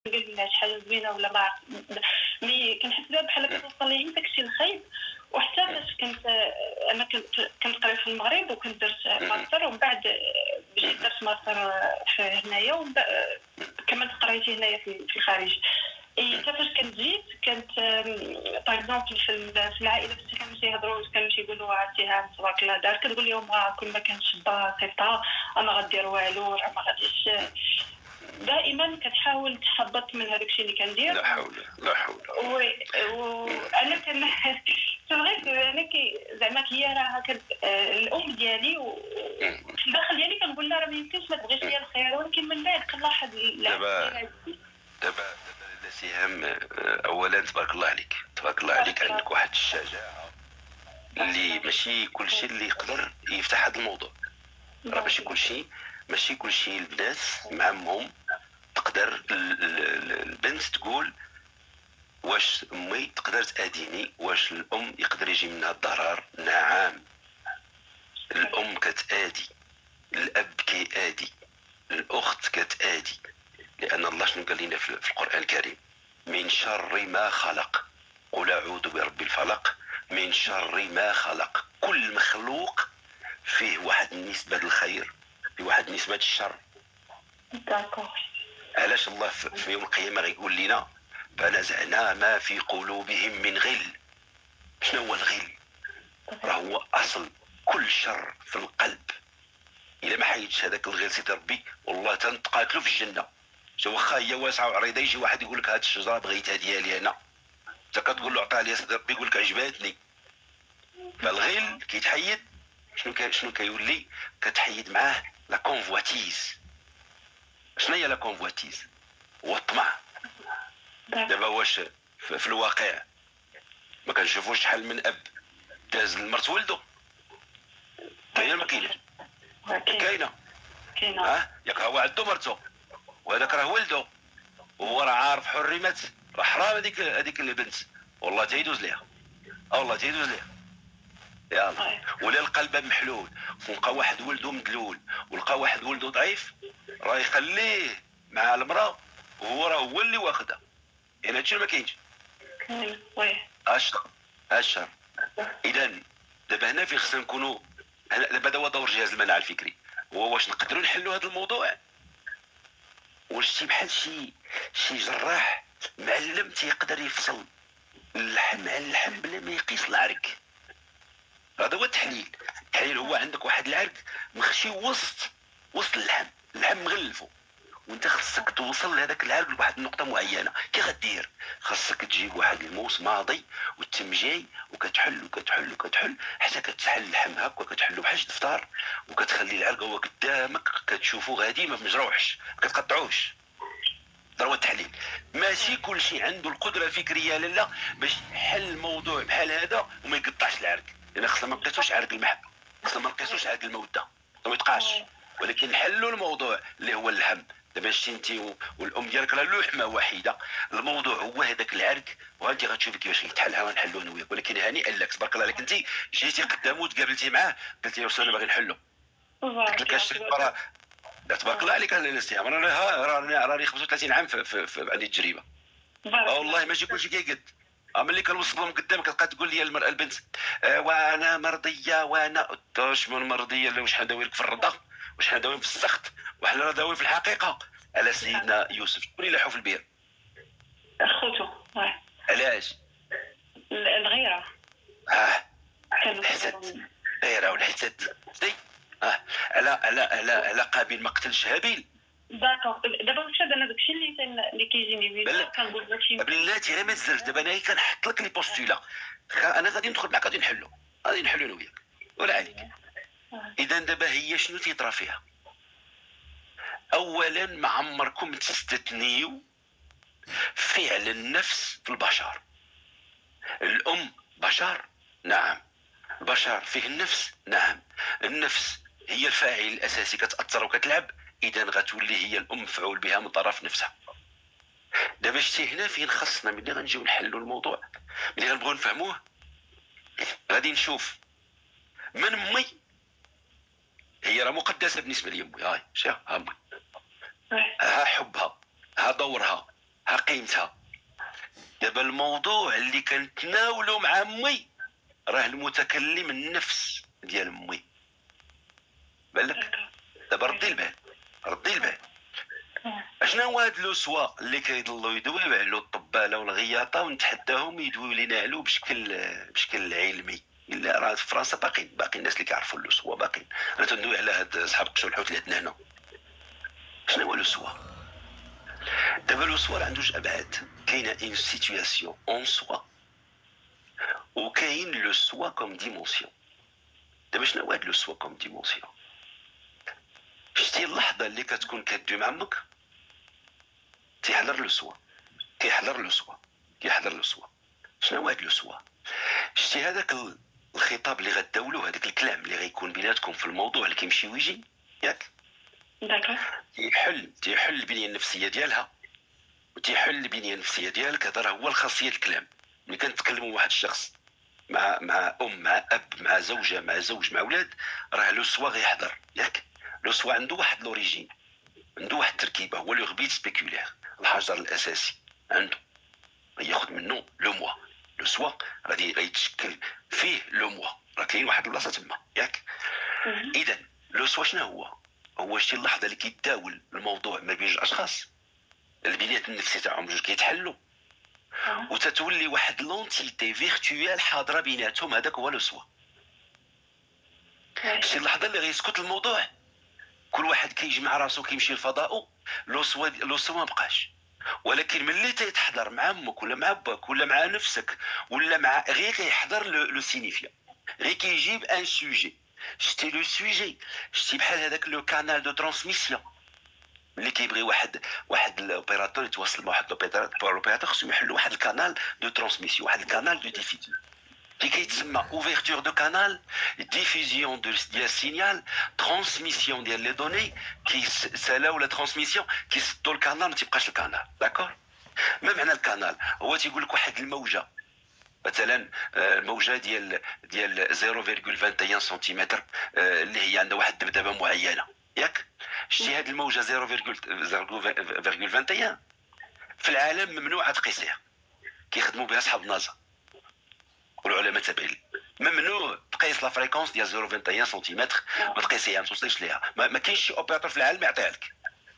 قال لها شي حاجه زوينه ولا ما عرفت. ملي كنحس بها بحال كتوصل لي داكشي الخايب. وحتى فاش كنت انا كنت قريت في المغرب وكنت درت ماستر، ومن بعد جيت درت ماستر في هنايا، ومن بعد كملت قرايتي هنايا في الخارج. حتى فاش كنت جيت كانت باغ اكزومبل في العائله فاش كانوا تيهضروا كانوا تيقولوا عرفتيها تبارك الله دار، كتقول لهم كل ما كانتش بسيطه انا غدير والو راه ما غاديش. دائما كتحاول تحبط من هذاك الشيء اللي كندير. لا حول لا حول. وانا انا زعما هي راه الام ديالي وفي الداخل ديالي كنقول لها راه ما يمكنش ما تبغيش ليا الخير، ولكن من بعد كنلاحظ دابا سهام، اولا تبارك الله عليك، تبارك الله عليك، عندك واحد الشجاعه اللي ماشي كل شيء اللي يقدر يفتح هذا الموضوع. راه ماشي كل شيء البنات مع امهم تقدر البنت تقول واش امي تقدر تاديني، واش الام يقدر يجي منها الضرر. نعم، الام كتادي، الاب كيادي، الاخت كتادي، لان الله شنو قال لنا في القران الكريم؟ من شر ما خلق، قل اعوذ برب الفلق من شر ما خلق. كل مخلوق فيه واحد النسبه للخير، فيه واحد النسبه للشر. علاش الله في يوم القيامه غيقول لنا فنزعنا ما في قلوبهم من غل؟ شنو هو الغل؟ راه هو اصل كل شر في القلب. الا ما حيدش هذاك الغل سيدي ربي والله تنتقاتلوا في الجنه. شو واخا هي واسعه وعريضه، يجي واحد يقول لك هذه الشجره بغيتها ديالي انا، انت كتقول له عطاها لي سيدي ربي يقول لك عجباتني. فالغل كيتحيد شنو كيولي؟ كتحيد معاه لا كونفواتيز. شنو هي لا كونفواتيز؟ هو الطمع. دابا واش في الواقع ما كنشوفوش شحال من اب داز لمرت ولده؟ كاينه ما كايناش؟ كاينه. ياك هو عنده مرته وهذاك راه ولده، وهو راه عارف حرمت، راه حرام هذيك البنت والله تيدوز ليها، والله تيدوز ليها. يلا ولا القلب محلول ولقى واحد ولده مدلول ولقى واحد ولده ضعيف، راه يخليه مع المراه وهو راه هو اللي واخدها. يعني هادشي ما كاينش. الشر. اذا دابا هنا في خصنا نكونوا، دابا هو دور جهاز المناعه الفكري، هو واش نقدروا نحلوا هذا الموضوع؟ واش شي بحال شي جراح معلم تيقدر يفصل اللحم عن اللحم بلا ما يقيس العرق؟ هذا هو التحليل. التحليل هو عندك واحد العرق مخشي وسط اللحم مغلفو، وانت خصك توصل لهذاك العرق لواحد النقطه معينه. كي غدير؟ خاصك تجيب واحد الموس ماضي وتمجي وكتحل حتى كتحل اللحم هكا، كتحلو بحال شي فطار، وكتخلي العرق هو قدامك كتشوفو غادي ما مجروحش ما كتقطعوش. هذا هو التحليل. ماشي كل شيء عنده القدره الفكريه لا باش يحل الموضوع بحال هذا وما يقطعش العرق. لان خصنا ما نقيسوش عرق المحبه، خصنا ما نقيسوش عرق الموده، ما يتقاش، ولكن نحلوا الموضوع اللي هو اللحم. دابا شتي انت والام ديالك راه لحمه واحده، الموضوع هو هذاك العرق، وانت غتشوفي كيفاش يتحل. غنحلوه انا وياك. ولكن هنيئا لك، تبارك الله عليك، انت جيتي قدامه وتقابلتي معاه قلتي له انا باغي نحلو، قلت لك اش برا. تبارك الله عليك اهلا وسهلا. انا راني 35 عام في عندي تجربه. والله ماشي كلشي كيقد. ملي كنوصلهم قدامك كتبقى تقول لي المراه البنت وانا مرضيه، وانا واش من مرضيه؟ واش حنا داويين في الرضا؟ واش حنا داويين في السخط؟ وحنا راه داويين في الحقيقه. على سيدنا يوسف شكون اللي لاحو في البير؟ خوتو. علاش؟ الغيره. الحسد. غيره والحسد. على قابيل ما قتلش هابيل. داكوغ. دابا واش انا داكشي اللي كيجيني بيا كنقول داكشي بلاتي غير ما تزرش. دابا انا كنحط لك لي بوستولا، انا غادي ندخل معاك غادي نحلو انا وياك ولا عليك. اذا دابا هي شنو تيطرا فيها؟ اولا ما عمركم تستثنيوا فعل النفس في البشر. الام بشر، نعم. البشر فيه النفس، نعم. النفس هي الفاعل الاساسي، كتاثر وكتلعب. اذا غتولي هي الام مفعول بها من طرف نفسها. دابا شتي هنا فين خاصنا ملي غنجيو نحلوا الموضوع، ملي غنبغيو نفهموه، غادي نشوف من امي. هي راه مقدسه بالنسبه لي امي. هاي شتي ها امي، ها حبها، ها دورها، ها قيمتها. دابا الموضوع اللي كنتناولو مع امي راه المتكلم النفس ديال امي. بالك دابا ردي البال، ردي البال. اشنا هو هاد لو سوا اللي كيضلوا يدويو على الطباله والغياطه ونتحداهم يدويو لينا عليه بشكل علمي. الا راه في فرنسا باقي الناس اللي كيعرفوا لو سوا باقيين. انا تندوي على هاد صحاب قشو الحوت اللي عندنا هنا. شنو هو لو سوا؟ دابا لو سوا عنده جوج ابعاد. كاينه اون سيتوياسيون اون سوا وكاين لو سوا كوم ديمونسيون. دابا شنو هو هاد لو سوا كوم ديمونسيون؟ شتي اللحظه اللي كتكون كدوي مع امك تيحضر لو سوا، كيحضر لو سوا. شنو هو هاد لو سوا؟ شتي هذاك الخطاب اللي غداولوه، هذاك الكلام اللي غيكون بيناتكم في الموضوع اللي كيمشي ويجي ياك، داكوغ، تيحل البنيه النفسيه ديالها وتيحل البنيه النفسيه ديالك. هذا راه هو الخاصيه الكلام. ملي كنتكلموا واحد الشخص مع ام، مع اب، مع زوجه، مع زوج، مع اولاد، راه لو سوا غيحضر ياك. لو سوا عنده واحد لوريجين، عنده واحد التركيبه، هو لو غبيت سبيكولير، الحجر الاساسي عنده ياخذ منه لو موا. لو سوا غادي غيتشكل فيه لو موا، راه كاين واحد البلاصه تما ياك. اذا لو سوا شنو هو شي اللحظه اللي كيتداول الموضوع ما بين جوج اشخاص، البنيات النفسيه تاعهم جوج كيتحلوا وتتولي واحد لونتيتي فيرتويال حاضره بيناتهم. هذاك هو لو سوا. شي اللحظه اللي غيسكت الموضوع، كل واحد كيجمع راسو كيمشي لفضاؤه، لو سوا ما بقاش. ولكن ملي تيتحضر مع امك ولا مع باك ولا مع نفسك ولا مع غير كيحضر لو سينيفيا، غير كيجيب ان سوجي. شتي لو سوجي، شتي بحال هذاك لو كانال دو ترانسميسيون اللي كيبغي واحد الاوبيراتور يتواصل مع واحد الاوبيراتور، خصو يحل واحد الكانال دو ترانسميسيون، واحد الكانال دو ديفيزيون اللي كيتسمى اوفرتور دو كانال، ديفيزيون ديال السينيال، ترانسميسيون ديال لي دوني. كيسالاو لا ترانسميسيون، كيسدوا الكانال ما تيبقاش الكانال. داكور؟ ما معنى الكانال؟ هو تيقول لك واحد الموجه، مثلا الموجه ديال 0.21 سنتيمتر اللي هي عندها واحد الدبدبه معينه ياك. شتي هاد الموجه 0.21 في العالم ممنوع تقيسيها، كيخدموا بها اصحاب النازا والعلماء تابعين. ممنوع تقيس لا فريكونس ديال 0.21 سنتيمتر، ما تقيسيها، ما توصليش ليها. ما كاينش شي اوبيراتور في العالم يعطيها لك.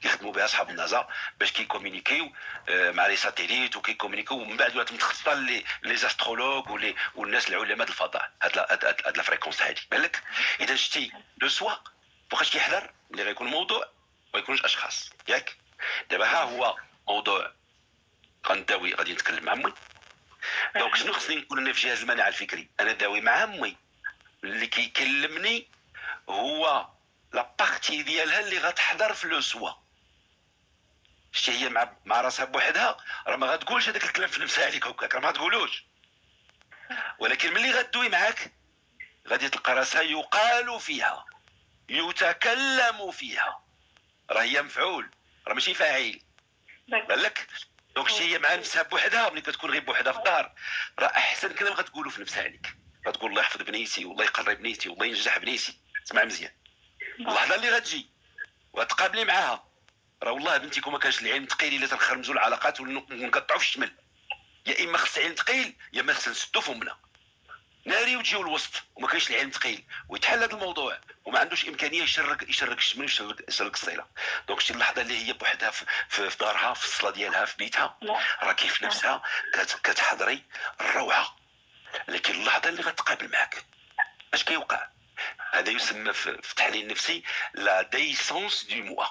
كيخدموا بها اصحاب النازا باش كيكومونيكيو مع لي ساتيليت، وكيكومونيكيو من بعد ولات متخصصه لي استرولوج والناس العلماء الفضاء. هاد لا فريكونس هادي بالك. اذا شتي لو سوا فوقاش كيحضر اللي غيكون موضوع ما يكونوش اشخاص ياك. دابا ها هو موضوع غادي نتكلم مع امي. دونك شنو خصني نكون انا في جهاز المناعه الفكري؟ انا داوي مع امي، اللي كيكلمني هو لا بارتي ديالها اللي غتحضر في لو سوا. شتي هي مع راسها بوحدها راه ما غتقولش هذاك الكلام في نفسها عليك هكاك، راه ما غتقولوش. ولكن ملي غدوي معاك غادي تلقى راسها يقال فيها، يتكلم فيها. راه هي مفعول، راه ماشي فاعل. بالك؟ دونك شتي هي مع نفسها بوحدها، ملي كتكون غير بوحدها في الدار راه احسن كلام غتقولوا في نفسها عليك. غتقول الله يحفظ بنيتي، والله يقرب بنيتي، والله ينجح بنيتي. اسمع مزيان، اللحظه اللي غتجي وغتقابلي معاها، راه والله بنتيكم ما كانش العلم ثقيل الا تنخرمزوا العلاقات ونقطعوا في الشمل. يا اما خص علم ثقيل يا اما خص نسدوا فمنا ناري وتجيو الوسط، وما كاينش العلم ثقيل ويتحل هذا الموضوع وما عندوش امكانيه يشرك الشمل ويشرك الصيله. دونك شي اللحظه اللي هي بوحدها في دارها، في الصاله ديالها، في بيتها، راه كيف نفسها كتحضري الروعه. لكن اللحظه اللي غتقابل معك اش كيوقع؟ هذا يسمى في التحليل النفسي لا ديسونس دو موا.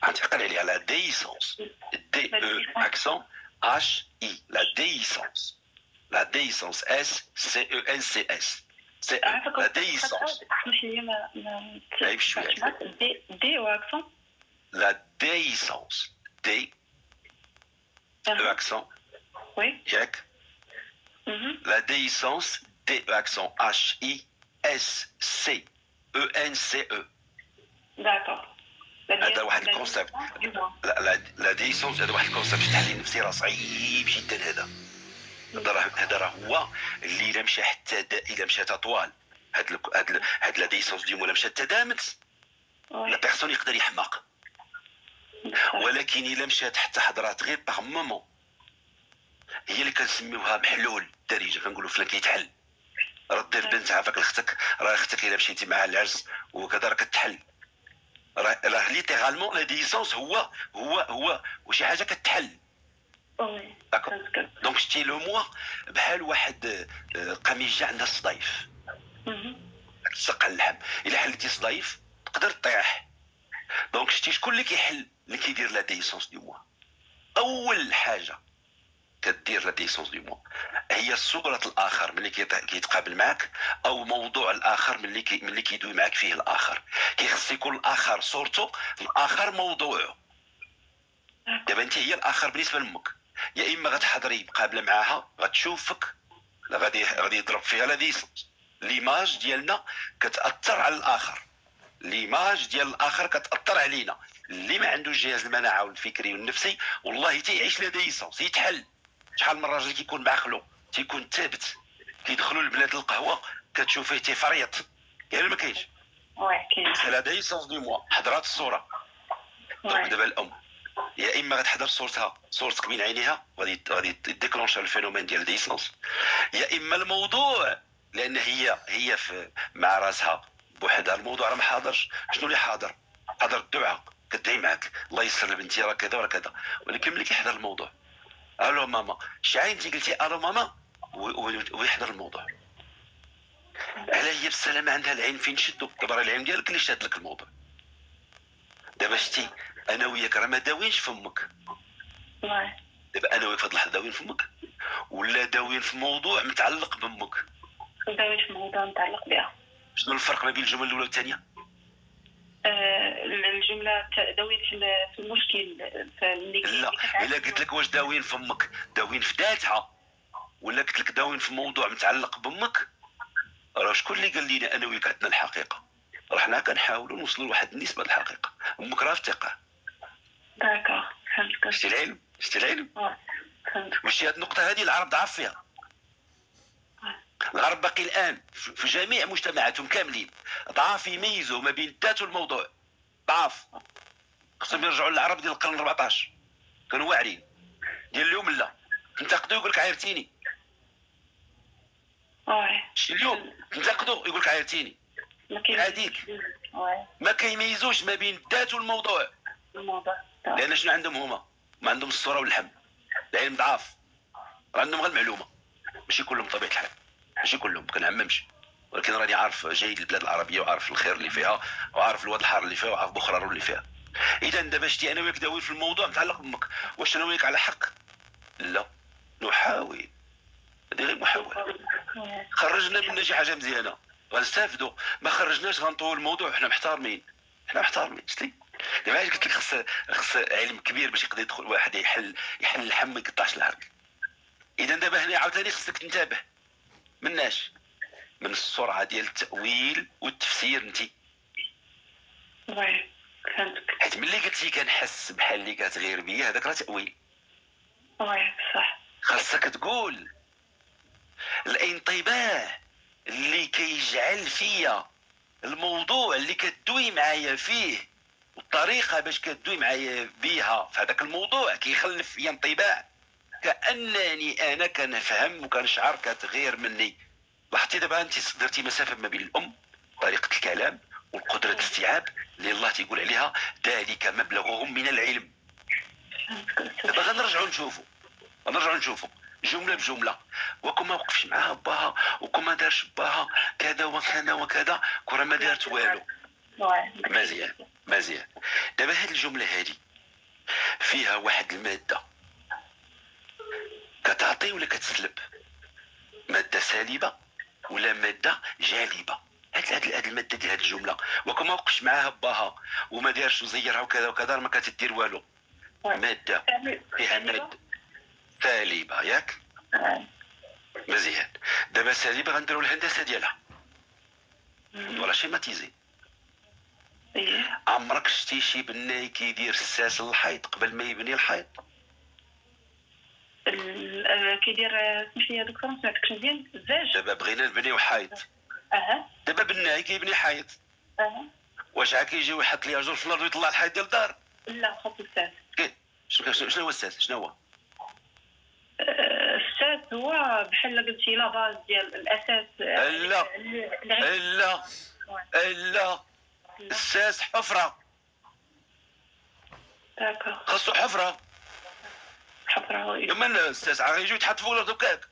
غنتعقل عليها لا ديسونس، دي او اكسون اش اي، لا ديسونس، لا ديسونس اس سي او ان سي اس، سي لا ديسونس. عيب شويه دي واكسون، لا ديسونس، دي او اكسون وي ياك. لا ديسونس دي او اكسون اش اي اس سي او ان سي او. داكوغ. هذا واحد الكونسيبت. لا ديسونس هذا واحد الكونسيبت في التحليل النفسي راه صعيب جدا. هذا راه هو اللي الا مشى حتى الا مشات طوال هاد لا ديسونس ديال ولا مشات تدامت لا بيرسون يقدر يحماق. ولكن الا مشات حتى حضرات غير باغ مومون، هي اللي كنسميوها محلول الدارجه، كنقولوا فلان كيتحل. راه دير بنت عافاك لختك، راه اختك الا مشيتي معها العرس وكذا راه كتحل. راه ليترالمون لا ديسونس هو وشي حاجه كتحل. دونك شتي لو موا بحال واحد قميجه عندها صدايف، تسق على اللحم، الا حلتي صدايف تقدر تطيح. دونك شتي شكون اللي كيحل، اللي كيدير لا ديسونس دو موا. اول حاجه كدير لا ديسونس دو موا هي صورة الاخر ملي كيتقابل معك، او موضوع الاخر ملي كيدوي معك فيه الاخر. كيخص يكون الاخر صورته، الاخر موضوعه. دابا انت هي الاخر بالنسبه لامك، يا اما غتحضري مقابله معاها غتشوفك غادي يضرب فيها لا ديسونس. ليماج ديالنا كتاثر على الاخر، ليماج ديال الاخر كتاثر علينا. اللي ما عندوش جهاز المناعه والفكري والنفسي والله تيعيش لا ديسونس، يتحل. شحال من راجل كيكون مع خلو تيكون ثابت، كيدخلوا لبلاد القهوه كتشوفيه تيفريط، يعني ما كاينش. كاين. سي لا ديسونس دو موا، حضرات الصوره. دونك دابا الام يا اما غتحضر صورتك بين عينيها غادي ديكلونشا الفينومين ديال ديسونس، يا اما الموضوع لان هي مع راسها بوحدها. الموضوع راه ما حاضرش. شنو اللي حاضر؟ حاضر الدعاء، كدعي معاك الله يسر لبنتي راه كذا وراه كذا. ولكن ملي كيحضر الموضوع الو ماما، شحال انت قلتي الو ماما ويحضر الموضوع. على هي بالسلامه عندها العين فين شدو، دابا راه العين ديالك اللي شاد لك الموضوع. دابا شتي انا وياك راه ما داوينش فمك. دابا انا وياك في هاد اللحظه داويين فمك ولا داويين في موضوع متعلق بامك؟ داويين في موضوع متعلق بها. شنو الفرق ما بين الجمله الاولى والثانيه؟ الجمله داويين في المشكل لا، الا قلت لك واش داويين فمك داويين في ذاتها، ولا قلت لك داويين في موضوع متعلق بامك، راه شكون اللي قال لينا انا وياك عندنا الحقيقه؟ راه حنا كنحاولوا نوصلوا لواحد النسبه الحقيقه. امك راه في ثقه. داكوغ، فهمتك. شتي العلم، شتي العلم. فهمتك. ماشي هاد النقطه هذه العرب ضعف فيها. الغرب باقي الان في جميع مجتمعاتهم كاملين ضعاف يميزوا ما بين الذات والموضوع. ضعاف. خصهم يرجعوا للعرب ديال القرن 14 كانوا واعرين. ديال اليوم لا، تنتقدوا يقول لك عايرتيني. شي اليوم تنتقدوا يقول لك عايرتيني. هذيك ما كيميزوش ما بين الذات والموضوع. لان شنو عندهم هما؟ ما عندهم الصوره واللحم. العلم ضعاف، عندهم غير المعلومه. ماشي كلهم بطبيعه الحال، ماشي كلهم، كنعممش، ولكن راني عارف جيد البلاد العربيه وعارف الخير اللي فيها وعارف الواد الحار اللي فيها وعارف بخرار اللي فيها. اذا دابا شتي انا وياك داوي في الموضوع متعلق بامك، واش انا وياك على حق؟ لا، نحاول. هذه غير محاوله. خرجنا منها شي حاجه مزيانه غنستافدوا، ما خرجناش غنطول الموضوع. حنا محترمين، حنا محترمين. شتي دابا علاش قلت لك خص علم كبير باش يقدر يدخل واحد يحل اللحم ما يقطعش العرق. اذا دابا هنا عاوتاني خصك تنتبه مناش من السرعه ديال التاويل والتفسير. انت فهمتك. حيت ملي قلتي كنحس بحال اللي كتغير بيا، هذاك راه تاويل. صح. خاصك تقول الانطباع اللي كيجعل فيا الموضوع اللي كدوي معايا فيه والطريقه باش كدوي معايا بيها في هذاك الموضوع كيخلف فيا انطباع كانني انا كنفهم وكنشعر كتغير مني. لاحظتي دابا انت درتي مسافه ما بين الام، طريقه الكلام والقدره الاستيعاب اللي الله تيقول عليها ذلك مبلغهم من العلم. دابا غنرجعوا نشوفوا جمله بجمله. وكون ما وقفش معاها باها، وكون ما دارش باها كذا وكذا وكذا، كون ما دارت والو. مزيان. دابا هاد الجمله هادي فيها واحد الماده كتعطي ولا كتسلب؟ ماده سالبه ولا ماده جالبه؟ هاد الماده ديال هاد الجمله، وكون ما وقفش معاها باها وما دارش وزيرها وكذا وكذا ما كتدير والو. ماده فيها ماده سالبه ياك؟ مزيان. دابا سالبه غنديروا الهندسه ديالها ولا شيماتيزي. عمرك شتي شي بناي كيدير الساس للحيط قبل ما يبني الحيط؟ كيدير سمح لي دكتور ما سمعتكش مزيان. الزاج دابا بغينا نبنيو حيط. دابا بناي كيبني حيط. واش عا كيجي ويحط لي اجر في الارض ويطلع الحيط ديال الدار؟ لا خط الساس. شنو هو الساس؟ شنو هو؟ الساس هو بحال قلتي لا باز ديال الاساس. لا لا لا، الساس حفره. داكا خاصو حفره. حفره يما الساس غيجيو يتحط فوق الارض هكاك،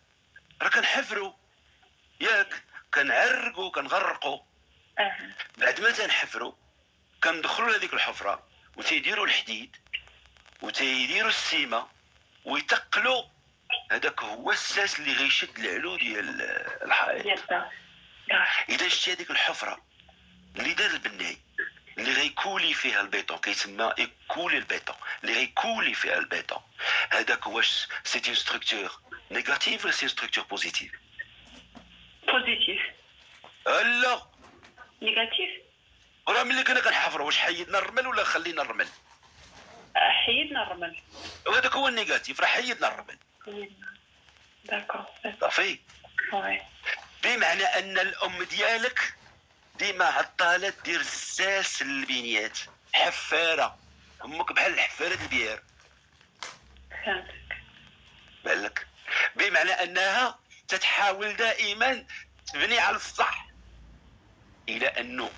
راه كنحفروا ياك، كنعرقوا كنغرقوا. بعد ما تنحفروا كندخلوا لهذيك الحفره وتيديروا الحديد وتيديروا السيمه ويتقلوا. هذاك هو الساس اللي غيشد العلو ديال الحائط. اذا شتي هذيك الحفره اللي دار البناي اللي غيكولي فيها البيطون، كيتسمى يكولي البيطون، اللي غيكولي فيها البيطون، هذاك واش سي اون ستركتور نيجاتيف ولا سي ستركتور بوزيتيف؟ بوزيتيف. لا نيجاتيف. راه ملي كنا كنحفروا واش حيدنا الرمل ولا خلينا الرمل؟ حيدنا الرمل. وهذاك هو النيجاتيف، راه حيدنا الرمل. داكور صافي. وي. بمعنى ان الام ديالك ديما عطالة دير الساس للبنيات، حفاره. امك بحال الحفاره د البيار. فهمتك. بالك، بمعنى انها تتحاول دائما تبني على الصح، الى انه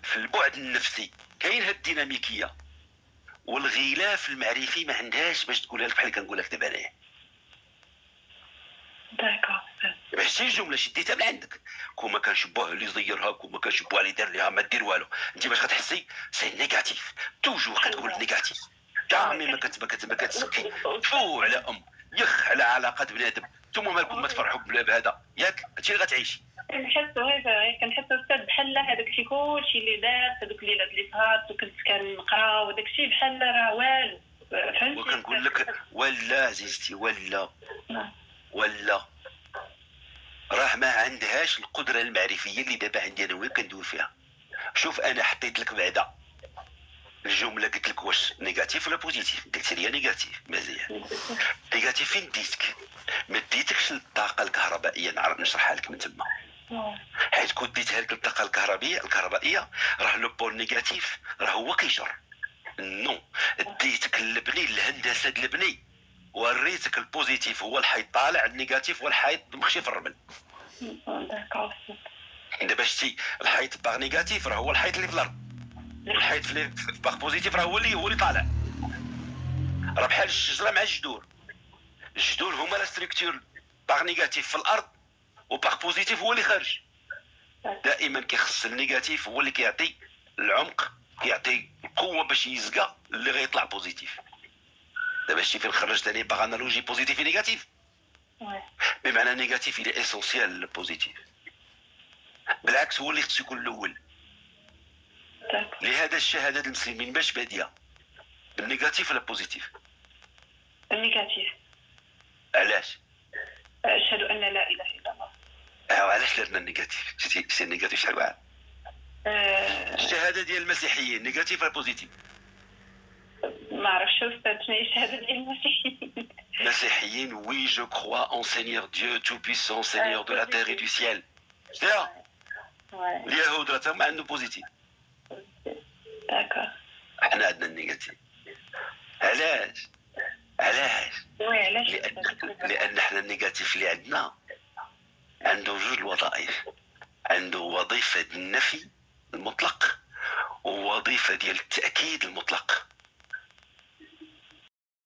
في البعد النفسي كاين هاد الديناميكيه والغلاف المعرفي ما عندهاش باش تقولها لك بحال اللي كنقول لك دابا انايا. داكور. باش شي جمله شديتها من عندك، كون ما كانش بوها اللي زيرها، كون ما كانش بوها اللي دار ليها، ما دير والو. انت باش غتحسي سي نيجاتيف، توجور كتقول نيجاتيف، جامي ما كتسكي تفو على يخ على علاقه بنادم. نتوما مالكم ما تفرحوا بهذا ياك؟ هادشي اللي غتعيشي. كنحس استاذ بحال هذاك الشيء كلشي اللي دار هذوك الليلات اللي صهات وكنت كنقرا وداك الشيء بحال راه والو. فهمتي؟ وكنقول لك ولا عزيزتي ولا راه ما عندهاش القدره المعرفيه اللي دابا عندي انا وياك كندوي فيها. شوف انا حطيت لك بعدا الجمله قلت لك واش نيجاتيف ولا بوزيتيف، قلت لي نيجاتيف. مزيان. نيجاتيف فين ديتك؟ ما ديتكش للطاقه الكهربائيه، نعرف نشرحها لك من تما. حيت كون ديتها لك الطاقه الكهربائيه راه لو بول نيجاتيف راه هو كيجر. نو، ديتك للبني الهندسه د البني وريتك البوزيتيف هو الحيط طالع، النيجاتيف هو الحيط مخشي في الرمل. دابا شتي الحيط باغ نيجاتيف راه هو الحيط اللي في الارض، والحيط في باغ بوزيتيف راه هو اللي طالع. راه بحال الشجره مع الجذور. الجذور هما لا ستركتور باغ نيجاتيف في الارض وباغ بوزيتيف هو اللي خارج. دائما كيخص النيجاتيف هو اللي كيعطي العمق، كيعطي القوه باش يزقى اللي غيطلع بوزيتيف. دابا شتي فين خرجت انا باغ انالوجي بوزيتيف نيجاتيف. بمعنى نيجاتيف الى اسونسيال للبوزيتيف، بالعكس هو اللي خصو يكون الاول. لهذا الشهاده المسلمين باش باديه بالنيجاتيف ولا بوزيتيف؟ النيجاتيف. علاش؟ اشهد ان لا اله الا الله. علاش درنا النيجاتيف؟ شتي النيجاتيف شحال واعر. الشهاده ديال المسيحيين نيجاتيف ولا بوزيتيف؟ ما عرفتش استاذ شنو هي الشهاده ديال المسيحيين. مسيحيين وي جو كخوا ان سينيور ديو تو بويسون سينيور دو لا تير اي دو سيال. شتيها؟ اليهود راه تما عندهم بوزيتيف. داكور. حنا عندنا النيجاتيف. علاش؟ لان حنا النيجاتيف اللي عندنا عنده جوج الوظائف. عنده وظيفه النفي المطلق ووظيفه ديال التاكيد المطلق.